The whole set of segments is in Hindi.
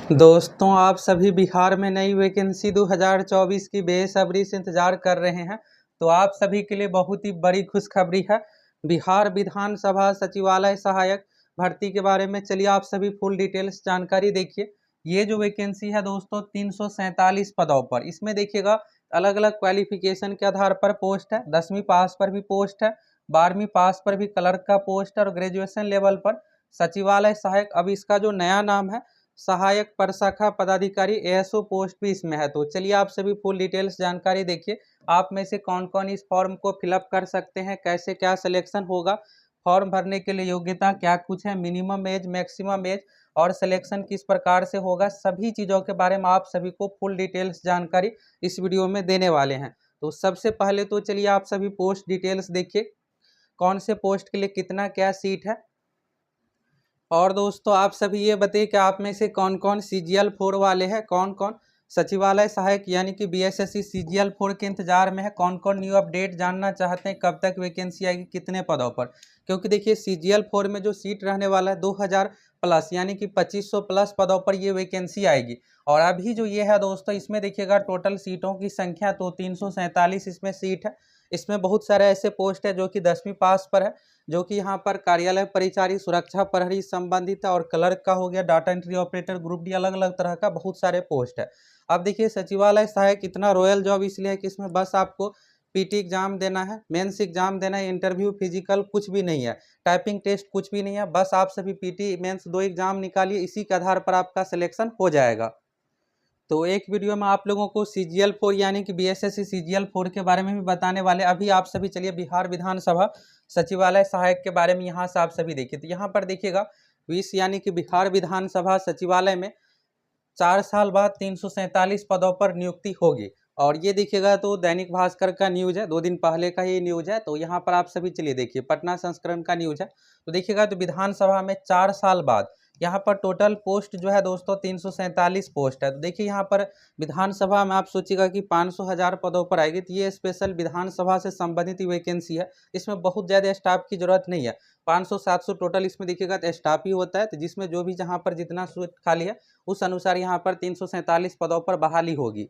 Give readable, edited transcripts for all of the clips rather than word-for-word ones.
दोस्तों, आप सभी बिहार में नई वैकेंसी 2024 की बेसब्री से इंतजार कर रहे हैं। तो आप सभी के लिए बहुत ही बड़ी खुशखबरी है। बिहार विधानसभा सचिवालय सहायक भर्ती के बारे में चलिए आप सभी फुल डिटेल्स जानकारी देखिए। ये जो वैकेंसी है दोस्तों 347 पदों पर, इसमें देखिएगा अलग अलग क्वालिफिकेशन के आधार पर पोस्ट है। 10वीं पास पर भी पोस्ट है, 12वीं पास पर भी क्लर्क का पोस्ट है और ग्रेजुएशन लेवल पर सचिवालय सहायक। अब इसका जो नया नाम है सहायक प्रशाखा पदाधिकारी एएसओ पोस्ट भी इसमें है। तो चलिए आप सभी फुल डिटेल्स जानकारी देखिए। आप में से कौन कौन इस फॉर्म को फिलअप कर सकते हैं, कैसे क्या सिलेक्शन होगा, फॉर्म भरने के लिए योग्यता क्या कुछ है, मिनिमम एज मैक्सिमम एज और सिलेक्शन किस प्रकार से होगा, सभी चीज़ों के बारे में आप सभी को फुल डिटेल्स जानकारी इस वीडियो में देने वाले हैं। तो सबसे पहले तो चलिए आप सभी पोस्ट डिटेल्स देखिए, कौन से पोस्ट के लिए कितना क्या सीट है। और दोस्तों आप सभी ये बताइए कि आप में से कौन कौन CGL 4 वाले हैं, कौन कौन सचिवालय सहायक यानी कि BSSC CGL 4 के इंतजार में है, कौन कौन न्यू अपडेट जानना चाहते हैं, कब तक वैकेंसी आएगी, कितने पदों पर। क्योंकि देखिए CGL 4 में जो सीट रहने वाला है 2000 प्लस यानी कि 2500 प्लस पदों पर ये वैकेंसी आएगी। और अभी जो ये है दोस्तों, इसमें देखिएगा टोटल सीटों की संख्या तो 347 इसमें सीट है। इसमें बहुत सारे ऐसे पोस्ट है जो कि 10वीं पास पर है, जो कि यहाँ पर कार्यालय परिचारी, सुरक्षा प्रहरी संबंधित है, और क्लर्क का हो गया, data entry operator, group D, अलग अलग तरह का बहुत सारे पोस्ट है। अब देखिए सचिवालय सहायक इतना रॉयल जॉब इसलिए है कि इसमें बस आपको पीटी एग्जाम देना है, मेंस एग्जाम देना है, इंटरव्यू फिजिकल कुछ भी नहीं है, टाइपिंग टेस्ट कुछ भी नहीं है। बस आप सभी पीटी मेंस 2 एग्जाम निकालिए, इसी के आधार पर आपका सिलेक्शन हो जाएगा। तो एक वीडियो में आप लोगों को CGL 4 यानी कि BSSC CGL 4 के बारे में भी बताने वाले। अभी आप सभी चलिए बिहार विधानसभा सचिवालय सहायक के बारे में यहाँ से आप सभी देखिए। तो यहाँ पर देखिएगा 20 यानी कि बिहार विधानसभा सचिवालय में 4 साल बाद 347 पदों पर नियुक्ति होगी। और ये देखिएगा तो दैनिक भास्कर का न्यूज़ है, 2 दिन पहले का ये न्यूज़ है। तो यहाँ पर आप सभी चलिए देखिए, पटना संस्करण का न्यूज़ है। तो देखिएगा तो विधानसभा में 4 साल बाद यहाँ पर टोटल पोस्ट जो है दोस्तों 347 पोस्ट है। तो देखिए यहाँ पर विधानसभा में आप सोचिएगा कि 500,000 पदों पर आएगी। तो ये स्पेशल विधानसभा से संबंधित वैकेंसी है, इसमें बहुत ज़्यादा स्टाफ की जरूरत नहीं है। 500-700 टोटल इसमें देखिएगा तो स्टाफ ही होता है। तो जिसमें जो भी जहाँ पर जितना सीट खाली है उस अनुसार यहाँ पर 347 पदों पर बहाली होगी।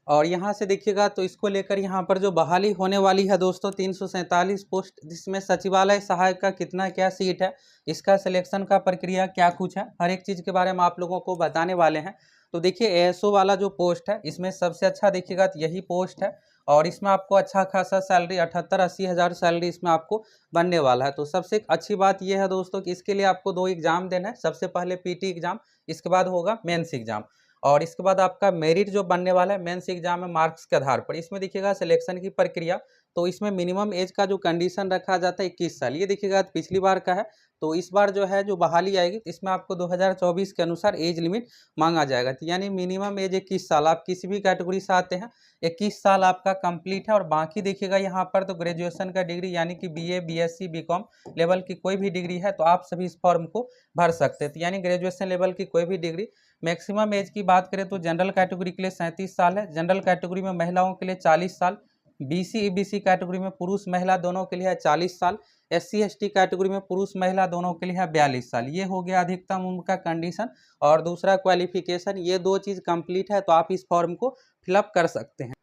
और यहाँ से देखिएगा तो इसको लेकर यहाँ पर जो बहाली होने वाली है दोस्तों 347 पोस्ट, जिसमें सचिवालय सहायक का कितना क्या सीट है, इसका सिलेक्शन का प्रक्रिया क्या कुछ है, हर एक चीज़ के बारे में आप लोगों को बताने वाले हैं। तो देखिए एएसओ वाला जो पोस्ट है इसमें सबसे अच्छा देखिएगा तो यही पोस्ट है। और इसमें आपको अच्छा खासा सैलरी 78-80 हज़ार सैलरी इसमें आपको बनने वाला है। तो सबसे अच्छी बात यह है दोस्तों कि इसके लिए आपको 2 एग्जाम देना है। सबसे पहले पीटी एग्जाम, इसके बाद होगा मेंस एग्जाम, और इसके बाद आपका मेरिट जो बनने वाला है मेंस एग्जाम में मार्क्स के आधार पर। इसमें देखिएगा सिलेक्शन की प्रक्रिया, तो इसमें मिनिमम एज का जो कंडीशन रखा जाता है 21 साल, ये देखिएगा पिछली बार का है। तो इस बार जो है जो बहाली आएगी इसमें आपको 2024 के अनुसार एज लिमिट मांगा जाएगा। तो यानी मिनिमम एज 21 साल, आप किसी भी कैटेगरी से आते हैं 21 साल आपका कंप्लीट है। और बाकी देखिएगा यहाँ पर तो ग्रेजुएशन का डिग्री यानी कि BA BSc BCom लेवल की कोई भी डिग्री है तो आप सभी इस फॉर्म को भर सकते हैं। तो यानी ग्रेजुएशन लेवल की कोई भी डिग्री। मैक्सिमम एज की बात करें तो जनरल कैटेगरी के लिए 37 साल है, जनरल कैटेगरी में महिलाओं के लिए 40 साल, BC EBC कैटेगरी में पुरुष महिला दोनों के लिए है 40 साल, SC ST कैटेगरी में पुरुष महिला दोनों के लिए है 42 साल। ये हो गया अधिकतम उम्र का कंडीशन। और दूसरा क्वालिफिकेशन, ये 2 चीज़ कंप्लीट है तो आप इस फॉर्म को फिलअप कर सकते हैं।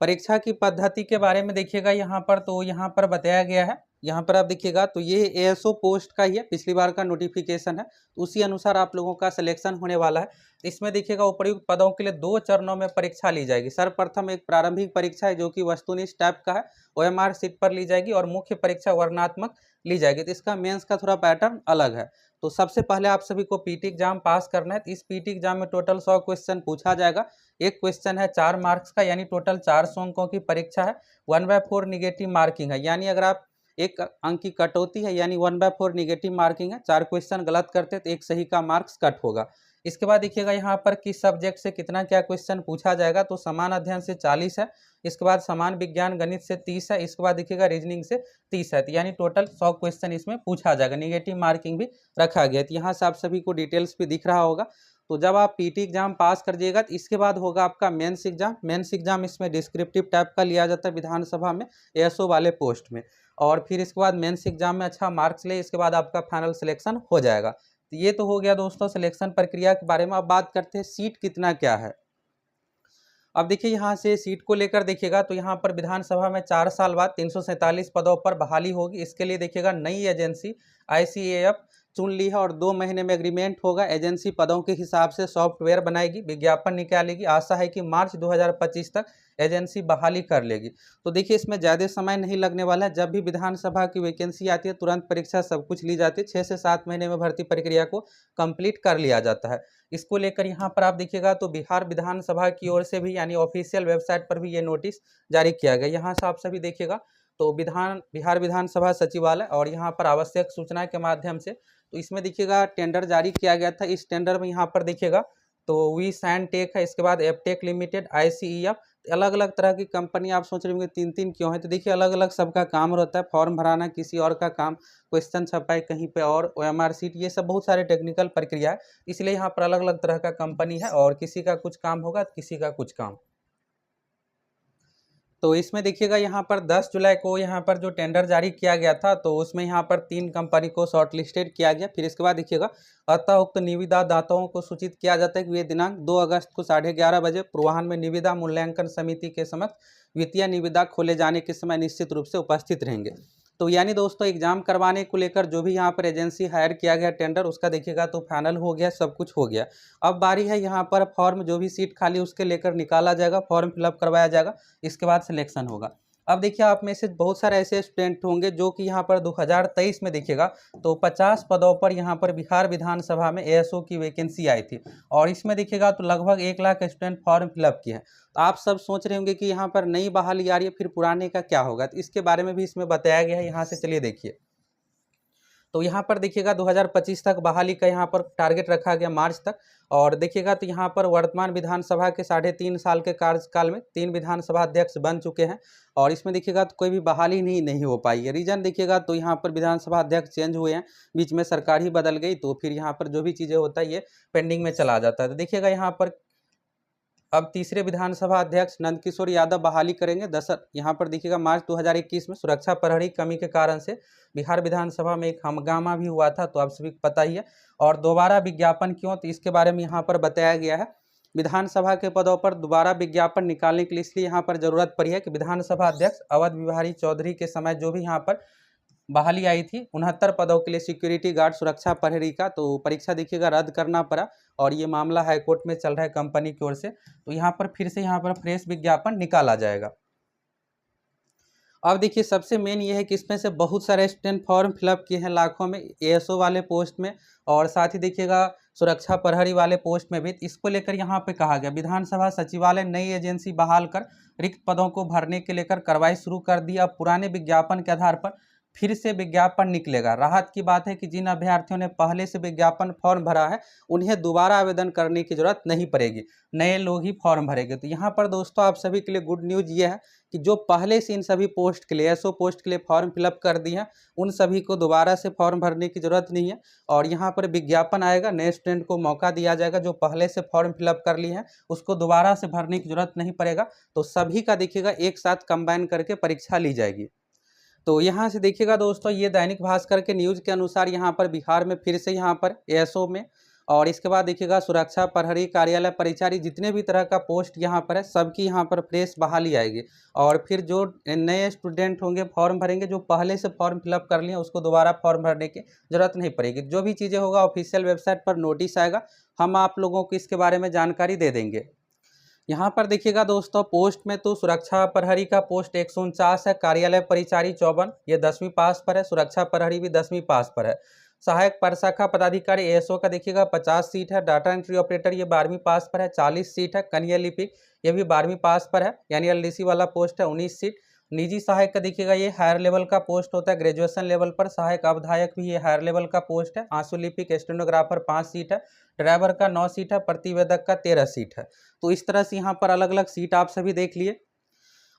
परीक्षा की पद्धति के बारे में देखिएगा यहाँ पर, तो यहाँ पर बताया गया है। यहाँ पर आप देखिएगा तो ये एएसओ पोस्ट का ही है, पिछली बार का नोटिफिकेशन है, तो उसी अनुसार आप लोगों का सिलेक्शन होने वाला है। इसमें देखिएगा उपर्युक्त पदों के लिए 2 चरणों में परीक्षा ली जाएगी। सर्वप्रथम एक प्रारंभिक परीक्षा है जो कि वस्तुनिष्ठ टाइप का है, OMR सीट पर ली जाएगी, और मुख्य परीक्षा वर्णनात्मक ली जाएगी। तो इसका मेंस का थोड़ा पैटर्न अलग है। तो सबसे पहले आप सभी को पीटी एग्जाम पास करना है। तो इस पीटी एग्जाम में टोटल 100 क्वेश्चन पूछा जाएगा। एक क्वेश्चन है 4 मार्क्स का, यानी टोटल 400 अंकों की परीक्षा है। 1/4 निगेटिव मार्किंग है, यानी अगर आप 1 अंक की कटौती है यानी 1/4 निगेटिव मार्किंग है। 4 क्वेश्चन गलत करते तो 1 सही का मार्क्स कट होगा। इसके बाद देखिएगा यहाँ पर किस सब्जेक्ट से कितना क्या क्वेश्चन पूछा जाएगा। तो समान अध्ययन से 40 है, इसके बाद समान विज्ञान गणित से 30 है, इसके बाद देखिएगा रीजनिंग से 30 है। तो यानी टोटल 100 क्वेश्चन इसमें पूछा जाएगा। निगेटिव मार्किंग भी रखा गया। तो यहाँ से आप सभी को डिटेल्स भी दिख रहा होगा। तो जब आप पीटी एग्जाम पास कर जाइएगा तो इसके बाद होगा आपका मेंस एग्जाम। मेंस एग्जाम इसमें डिस्क्रिप्टिव टाइप का लिया जाता है विधानसभा में एएसओ वाले पोस्ट में। और फिर इसके बाद मेंस एग्जाम में अच्छा मार्क्स ले, इसके बाद आपका फाइनल सिलेक्शन हो जाएगा। तो ये तो हो गया दोस्तों सिलेक्शन प्रक्रिया के बारे में। अब बात करते हैं सीट कितना क्या है। अब देखिए यहाँ से सीट को लेकर देखिएगा तो यहाँ पर विधानसभा में 4 साल बाद 347 पदों पर बहाली होगी। इसके लिए देखिएगा नई एजेंसी ICAF चुन ली है और 2 महीने में एग्रीमेंट होगा। एजेंसी पदों के हिसाब से सॉफ्टवेयर बनाएगी, विज्ञापन निकालेगी। आशा है कि मार्च 2025 तक एजेंसी बहाली कर लेगी। तो देखिए इसमें ज़्यादा समय नहीं लगने वाला है। जब भी विधानसभा की वैकेंसी आती है तुरंत परीक्षा सब कुछ ली जाती है। 6 से 7 महीने में भर्ती प्रक्रिया को कंप्लीट कर लिया जाता है। इसको लेकर यहाँ पर आप देखिएगा तो बिहार विधानसभा की ओर से भी यानी ऑफिशियल वेबसाइट पर भी ये नोटिस जारी किया गया। यहाँ से आप सभी देखिएगा तो बिहार विधानसभा सचिवालय और यहाँ पर आवश्यक सूचना के माध्यम से तो इसमें देखिएगा टेंडर जारी किया गया था। इस टेंडर में यहाँ पर देखिएगा तो वी सैनटेक है, इसके बाद एफटेक लिमिटेड, ICEF, अलग अलग तरह की कंपनी। आप सोच रहे होंगे 3-3 क्यों है, तो देखिए अलग अलग सबका काम रहता है। फॉर्म भराना किसी और का काम, क्वेश्चन छपाई कहीं पे और OMR सीट, ये सब बहुत सारे टेक्निकल प्रक्रिया है। इसलिए यहाँ पर अलग अलग तरह का कंपनी है और किसी का कुछ काम होगा किसी का कुछ काम। तो इसमें देखिएगा यहाँ पर 10 जुलाई को यहाँ पर जो टेंडर जारी किया गया था तो उसमें यहाँ पर 3 कंपनी को शॉर्टलिस्टेड किया गया। फिर इसके बाद देखिएगा अतः उक्त निविदा दाताओं को सूचित किया जाता है कि वे दिनांक 2 अगस्त को 11:30 बजे पूर्वाह्न में निविदा मूल्यांकन समिति के समक्ष वित्तीय निविदा खोले जाने के समय निश्चित रूप से उपस्थित रहेंगे। तो यानी दोस्तों एग्जाम करवाने को लेकर जो भी यहाँ पर एजेंसी हायर किया गया टेंडर उसका देखिएगा तो फाइनल हो गया, सब कुछ हो गया। अब बारी है यहाँ पर फॉर्म, जो भी सीट खाली उसके लेकर निकाला जाएगा, फॉर्म फिलअप करवाया जाएगा, इसके बाद सिलेक्शन होगा। अब देखिए आप में से बहुत सारे ऐसे स्टूडेंट होंगे जो कि यहाँ पर 2023 में देखिएगा तो 50 पदों पर यहाँ पर बिहार विधानसभा में ASO की वैकेंसी आई थी और इसमें देखिएगा तो लगभग 1 लाख स्टूडेंट फॉर्म फिलअप किए हैं। तो आप सब सोच रहे होंगे कि यहाँ पर नई बहाली आ रही है, फिर पुराने का क्या होगा, तो इसके बारे में भी इसमें बताया गया है। यहाँ से चलिए देखिए तो यहाँ पर देखिएगा 2025 तक बहाली का यहाँ पर टारगेट रखा गया, मार्च तक। और देखिएगा तो यहाँ पर वर्तमान विधानसभा के 3.5 साल के कार्यकाल में 3 विधानसभा अध्यक्ष बन चुके हैं और इसमें देखिएगा तो कोई भी बहाली नहीं हो पाई है। रीजन देखिएगा तो यहाँ पर विधानसभा अध्यक्ष चेंज हुए हैं, बीच में सरकार ही बदल गई, तो फिर यहाँ पर जो भी चीज़ें होता है ये पेंडिंग में चला जाता है। तो देखिएगा यहाँ पर अब तीसरे विधानसभा अध्यक्ष नंदकिशोर यादव बहाली करेंगे। यहाँ पर देखिएगा मार्च 2021 में सुरक्षा प्रहरी कमी के कारण से बिहार विधानसभा में एक हंगामा भी हुआ था, तो आप सभी को पता ही है। और दोबारा विज्ञापन क्यों, तो इसके बारे में यहाँ पर बताया गया है। विधानसभा के पदों पर दोबारा विज्ञापन निकालने के लिए इसलिए यहाँ पर जरूरत पड़ी है कि विधानसभा अध्यक्ष अवध बिहारी चौधरी के समय जो भी यहाँ पर बहाली आई थी 69 पदों के लिए सिक्योरिटी गार्ड सुरक्षा प्रहरी का, तो परीक्षा देखिएगा रद्द करना पड़ा और ये मामला हाईकोर्ट में चल रहा है कंपनी की ओर से। तो यहाँ पर फिर से यहाँ पर फ्रेश विज्ञापन निकाला जाएगा। अब देखिए सबसे मेन ये है कि इसमें से बहुत सारे स्टूडेंट फॉर्म फिलअप किए हैं लाखों में ASO वाले पोस्ट में और साथ ही देखिएगा सुरक्षा प्रहरी वाले पोस्ट में भी। इसको लेकर यहाँ पे कहा गया विधानसभा सचिवालय नई एजेंसी बहाल कर रिक्त पदों को भरने के लेकर कार्रवाई शुरू कर दी। अब पुराने विज्ञापन के आधार पर फिर से विज्ञापन निकलेगा। राहत की बात है कि जिन अभ्यर्थियों ने पहले से विज्ञापन फॉर्म भरा है उन्हें दोबारा आवेदन करने की जरूरत नहीं पड़ेगी, नए लोग ही फॉर्म भरेंगे। तो यहाँ पर दोस्तों आप सभी के लिए गुड न्यूज़ ये है कि जो पहले से इन सभी पोस्ट के लिए ASO पोस्ट के लिए फॉर्म फिलअप कर दिए हैं उन सभी को दोबारा से फॉर्म भरने की जरूरत नहीं है और यहाँ पर विज्ञापन आएगा, नए स्टूडेंट को मौका दिया जाएगा। जो पहले से फॉर्म फिलअप कर लिए हैं उसको दोबारा से भरने की जरूरत नहीं पड़ेगा। तो सभी का देखिएगा एक साथ कंबाइन करके परीक्षा ली जाएगी। तो यहाँ से देखिएगा दोस्तों ये दैनिक भास्कर के न्यूज़ के अनुसार यहाँ पर बिहार में फिर से यहाँ पर ASO में और इसके बाद देखिएगा सुरक्षा प्रहरी कार्यालय परिचारी जितने भी तरह का पोस्ट यहाँ पर है सबकी यहाँ पर फ्रेश बहाली आएगी और फिर जो नए स्टूडेंट होंगे फॉर्म भरेंगे, जो पहले से फॉर्म फिलअप कर लिए उसको दोबारा फॉर्म भरने की जरूरत नहीं पड़ेगी। जो भी चीज़ें होगा ऑफिशियल वेबसाइट पर नोटिस आएगा, हम आप लोगों को इसके बारे में जानकारी दे देंगे। यहाँ पर देखिएगा दोस्तों पोस्ट में तो सुरक्षा प्रहरी का पोस्ट 149 है, कार्यालय परिचारी 54, ये 10वीं पास पर है, सुरक्षा प्रहरी भी 10वीं पास पर है। सहायक प्रशाखा पदाधिकारी ASO का देखिएगा 50 सीट है। डाटा एंट्री ऑपरेटर ये 12वीं पास पर है, 40 सीट है। कन्या लिपिक ये भी 12वीं पास पर है, यानी LDC वाला पोस्ट है, 19 सीट। निजी सहायक का देखिएगा ये हायर लेवल का पोस्ट होता है, ग्रेजुएशन लेवल पर। सहायक अवधायक भी ये हायर लेवल का पोस्ट है। आंसू लिपिक स्टेनोग्राफर 5 सीट है। ड्राइवर का 9 सीट है। प्रतिवेदक का 13 सीट है। तो इस तरह से यहाँ पर अलग अलग सीट आप सभी देख लिए।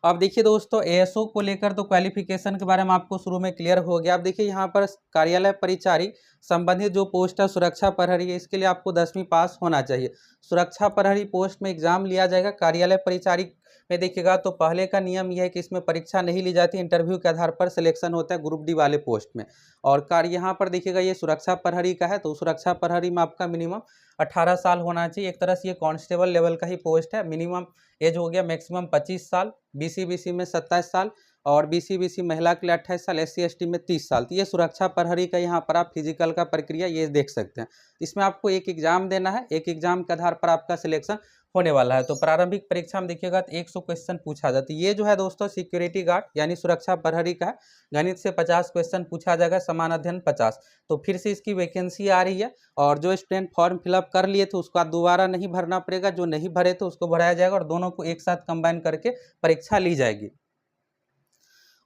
अब देखिए दोस्तों ASO को लेकर तो क्वालिफिकेशन के बारे में आपको शुरू में क्लियर हो गया। अब देखिए यहाँ पर कार्यालय परिचारी संबंधित जो पोस्ट है सुरक्षा प्रहरी है, इसके लिए आपको 10वीं पास होना चाहिए। सुरक्षा प्रहरी पोस्ट में एग्जाम लिया जाएगा। कार्यालय परिचारी में देखिएगा तो पहले का नियम यह है कि इसमें परीक्षा नहीं ली जाती, इंटरव्यू के आधार पर सिलेक्शन होता है ग्रुप डी वाले पोस्ट में। और कार्य यहाँ पर देखिएगा ये सुरक्षा प्रहरी का है, तो सुरक्षा प्रहरी में आपका मिनिमम 18 साल होना चाहिए। एक तरह से ये कांस्टेबल लेवल का ही पोस्ट है। मिनिमम एज हो गया मैक्सिमम 25 साल, बीसी में 27 साल और बीसी महिला के लिए 28 साल, SC ST में 30 साल। तो ये सुरक्षा प्रहरी का यहाँ पर आप फिजिकल का प्रक्रिया ये देख सकते हैं। इसमें आपको एक एग्जाम देना है, एक एग्जाम के आधार पर आपका सिलेक्शन होने वाला है। तो प्रारंभिक परीक्षा में देखिएगा तो 100 क्वेश्चन पूछा जाता है। ये जो है दोस्तों सिक्योरिटी गार्ड यानी सुरक्षा प्रहरी का है। गणित से 50 क्वेश्चन पूछा जाएगा, समान अध्ययन 50। तो फिर से इसकी वैकेंसी आ रही है और जो स्टूडेंट फॉर्म फिलअप कर लिए थे उसका दोबारा नहीं भरना पड़ेगा, जो नहीं भरे थे उसको भराया जाएगा और दोनों को एक साथ कंबाइन करके परीक्षा ली जाएगी।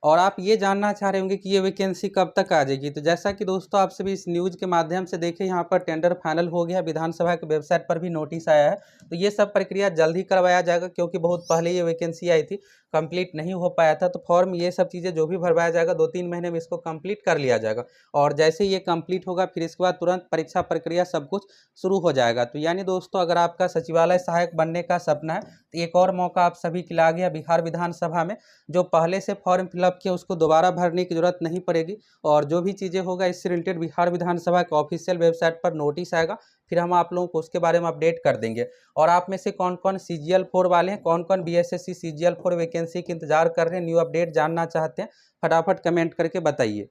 और आप ये जानना चाह रहे होंगे कि ये वैकेंसी कब तक आ जाएगी, तो जैसा कि दोस्तों आप सभी इस न्यूज़ के माध्यम से देखें, यहाँ पर टेंडर फाइनल हो गया, विधानसभा के वेबसाइट पर भी नोटिस आया है। तो ये सब प्रक्रिया जल्द ही करवाया जाएगा, क्योंकि बहुत पहले ये वैकेंसी आई थी, कंप्लीट नहीं हो पाया था। तो फॉर्म ये सब चीज़ें जो भी भरवाया जाएगा 2-3 महीने में इसको कंप्लीट कर लिया जाएगा। और जैसे ही ये कंप्लीट होगा फिर इसके बाद तुरंत परीक्षा प्रक्रिया सब कुछ शुरू हो जाएगा। तो यानी दोस्तों अगर आपका सचिवालय सहायक बनने का सपना है तो एक और मौका आप सभी के लिए आ गया बिहार विधानसभा में। जो पहले से फॉर्म फिलअप किया उसको दोबारा भरने की जरूरत नहीं पड़ेगी और जो भी चीज़ें होगा इससे रिलेटेड बिहार विधानसभा के ऑफिशियल वेबसाइट पर नोटिस आएगा, फिर हम आप लोगों को उसके बारे में अपडेट कर देंगे। और आप में से कौन कौन CGL 4 वाले हैं, कौन कौन BSSC CGL 4 वैकेंसी के इंतजार कर रहे हैं, न्यू अपडेट जानना चाहते हैं, फटाफट कमेंट करके बताइए।